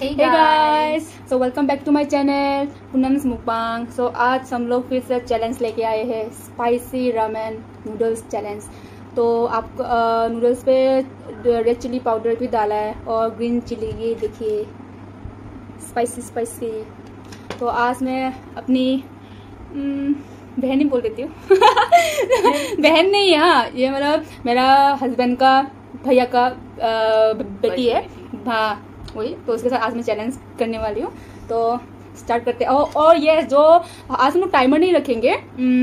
Hey guys, so welcome back to my channel Poonam's मुकबांग। So आज हम लोग फिर से चैलेंज लेके आए हैं, स्पाइसी रामेन नूडल्स चैलेंज। तो आप नूडल्स पे रेड चिली पाउडर भी डाला है और ग्रीन चिली, ये देखिए स्पाइसी स्पाइसी। तो आज मैं अपनी बहन ही बोल देती हूँ बहन नहीं, हाँ ये मतलब मेरा हस्बैंड का भैया का बेटी है, हाँ वही। तो उसके साथ आज मैं चैलेंज करने वाली हूँ। तो स्टार्ट करते हैं। और ये जो आज हम लोग टाइमर नहीं रखेंगे,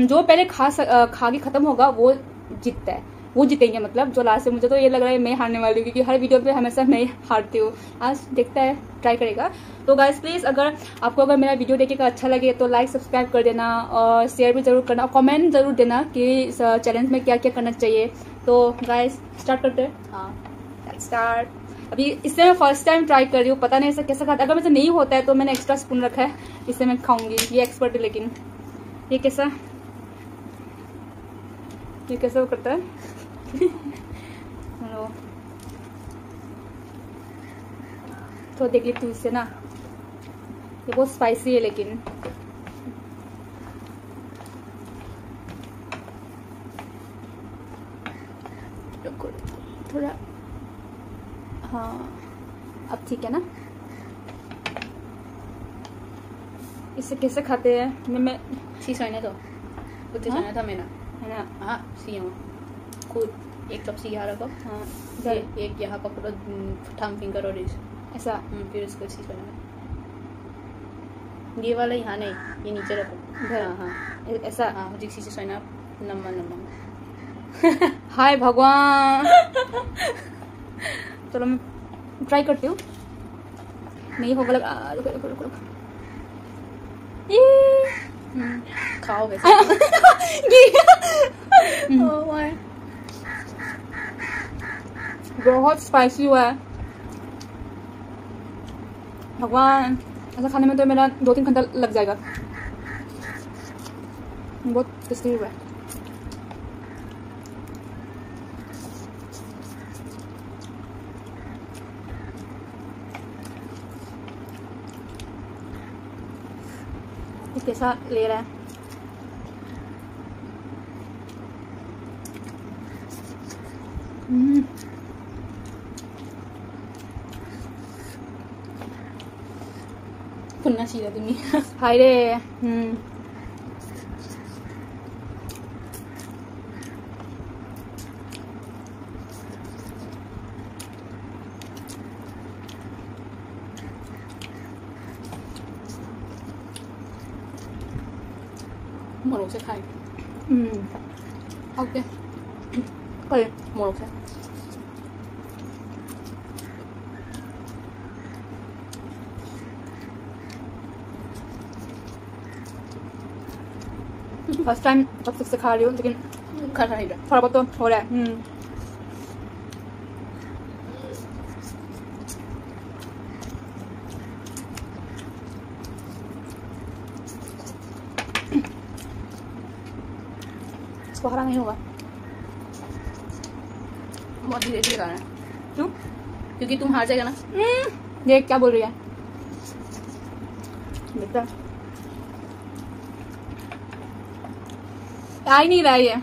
जो पहले खा के खत्म होगा वो जीतता है, वो जीतेंगे मतलब जो लास्ट में। मुझे तो ये लग रहा है मैं हारने वाली हूँ क्योंकि हर वीडियो पे हमेशा मैं हारती हूँ। आज देखता है, ट्राई करेगा। तो गाइस प्लीज़ अगर मेरा वीडियो देखेगा अच्छा लगे तो लाइक सब्सक्राइब कर देना और शेयर भी जरूर करना और कमेंट जरूर देना कि इस चैलेंज में क्या क्या करना चाहिए। तो गाइस स्टार्ट करते हैं। हाँ स्टार्ट। अभी इससे मैं फर्स्ट टाइम ट्राई कर रही हूँ, पता नहीं ऐसा कैसा खाता। अगर मुझे नहीं होता है तो मैंने एक्स्ट्रा स्पून रखा है, इससे मैं खाऊंगी। ये एक्सपर्ट है, लेकिन ये कैसा वो करता है तो देख ली तू इससे ना, ये बहुत स्पाइसी है लेकिन थोड़ा, हाँ अब ठीक है ना। इससे कैसे खाते हैं? मैं सी सोने तो कुछ सोना था मैंने, है ना। हाँ सी हूँ खुद। एक कप सी यहाँ रखो, हाँ एक यहाँ पकड़ो, थंब फिंगर और इस ऐसा, फिर उसको सी सोना। ये वाला यहाँ नहीं, ये नीचे रखो। हाँ हाँ ऐसा, हाँ मुझे सी से सोना नम्मा नम्मा हाय भगवान चलो मैं ट्राई करती हूँ। नहीं होगा रुको खाओ वैसे बहुत स्पाइसी हुआ है भगवान। ऐसा खाने में तो मेरा 2-3 घंटा लग जाएगा। बहुत टेस्टी हुआ है। कैसा ले रहा है? पुन्हा शिरा तुम्ही हाय रे। मोरों से खाए। ओके मोरों से फर्स्ट टाइम जब तक से खा रही हूँ, लेकिन खा नहीं रहा, थोड़ा बहुत तो हो रहा है। इसको हरा नहीं होगा, बहुत धीरे धीरे खाना है। क्यों? क्योंकि तुम हार जाएगा ना। ये क्या बोल रही है? देखता आ ही नहीं रहा है।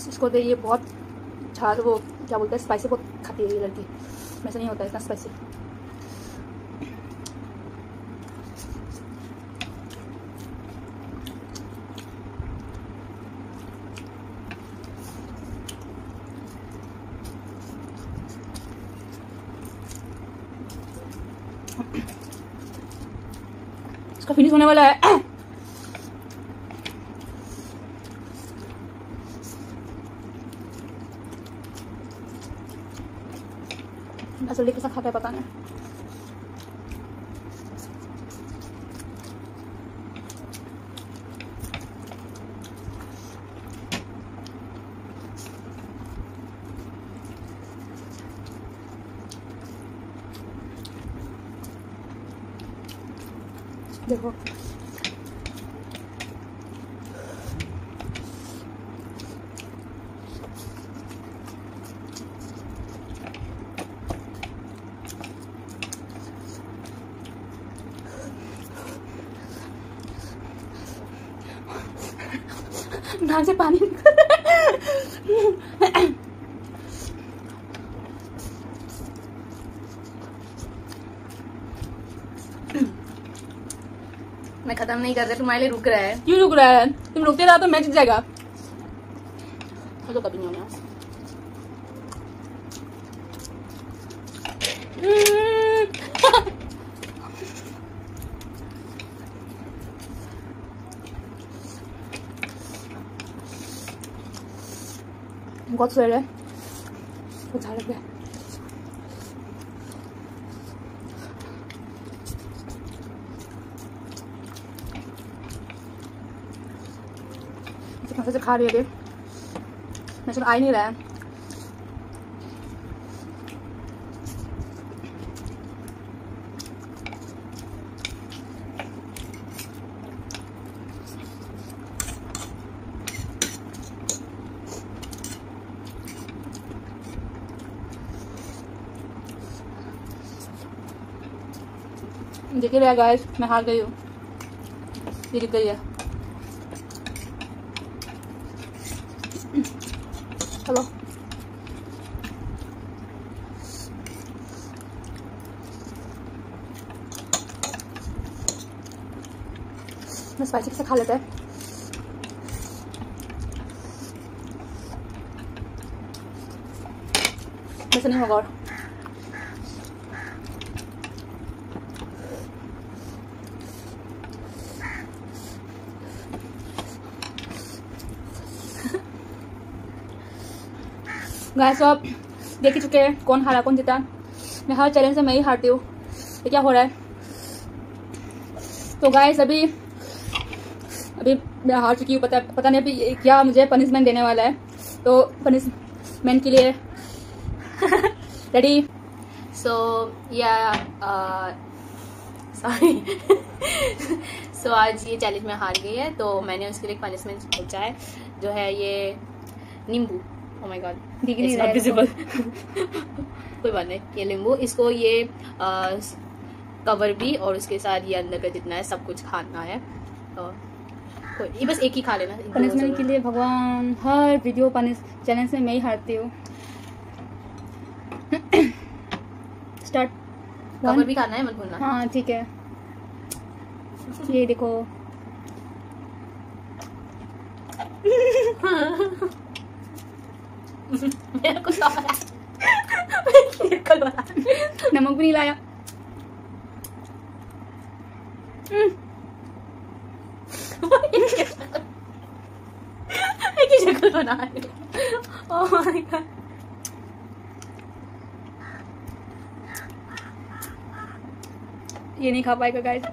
इसको तो ये बहुत छाल, वो क्या बोलते हैं, स्पाइसी बहुत खाती है ये लड़की। मेरे से नहीं होता इतना स्पाइसी। इसका फिनिश होने वाला है। जल्दी कैसा खाता है पता नहीं। देखो नाक से पानी निकल रहा है। मैं खत्म नहीं कर रहा, तुम्हारे लिए रुक रहा है। क्यों रुक रहा है? तुम रुकते रहो तो मैं जीत जाएगा। तो कभी नहीं होना। बहुत सही है, अच्छा लग रहा है। से खा रही है अभी, मैं सुन आ ही नहीं रहा है। देखिए रहा गाइस, मैं हार गई हूँ, ये जीत गई है। चलो मैं स्पाइसी से खा लेते हैं। वैसे नहीं होगा और गाइस तो आप देख ही चुके हैं कौन हारा कौन जीता। मैं हर चैलेंज से मैं ही हारती हूँ, ये क्या हो रहा है? तो गाइस अभी मैं हार चुकी हूँ। पता नहीं अभी क्या मुझे पनिशमेंट देने वाला है, तो पनिशमेंट के लिए रेडी। सो या सॉरी सो आज ये चैलेंज में हार गई है, तो मैंने उसके लिए पनिशमेंट सोचा है, जो है ये नींबू। ओह माय गॉड, दिख नहीं इट्स रहा नॉट है विजिबल। कोई बात नहीं, ये नींबू, इसको ये कवर भी और उसके साथ ये अंदर का जितना है सब कुछ खाना है। तो ये बस एक ही खा लेना। पनिशमेंट के लिए भगवान, हर वीडियो चैलेंज में मैं ही हारती हूँ। स्टार्ट। कवर भी खाना है, मत भूलना। हाँ ठीक है, ये देखो। मेरा कुछ और है। नमक भी नहीं लाया। एक ही शक्ल बना रही हूँ। ओह माय गॉड, ये नहीं खा पाएगा गाइस।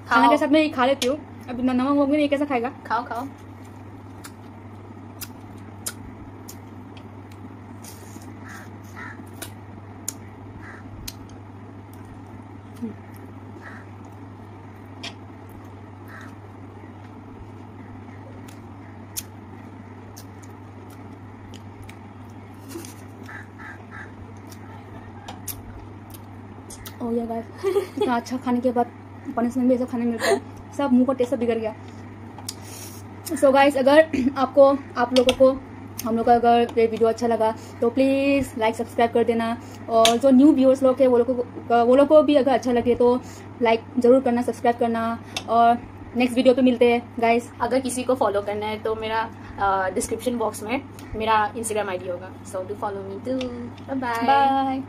खाना के साथ मैं ये खा लेती हूँ, अब नमक होंगे नहीं कैसा खाएगा? खाओ खाओ। ओ या गाइस, इतना अच्छा खाने के बाद पनिशमेंट भी ऐसा खाने मिलता है, सब मुंह का टेस्ट सब बिगड़ गया। सो गाइस, अगर आप लोगों को हम लोग का अगर ये वीडियो अच्छा लगा तो प्लीज़ लाइक सब्सक्राइब कर देना, और जो न्यू व्यूअर्स लोग हैं वो लोग को भी अगर अच्छा लगे तो लाइक ज़रूर करना, सब्सक्राइब करना, और नेक्स्ट वीडियो पे मिलते हैं गाइस। अगर किसी को फॉलो करना है तो मेरा डिस्क्रिप्शन बॉक्स में मेरा इंस्टाग्राम आईडी होगा, so do follow me too. Bye bye.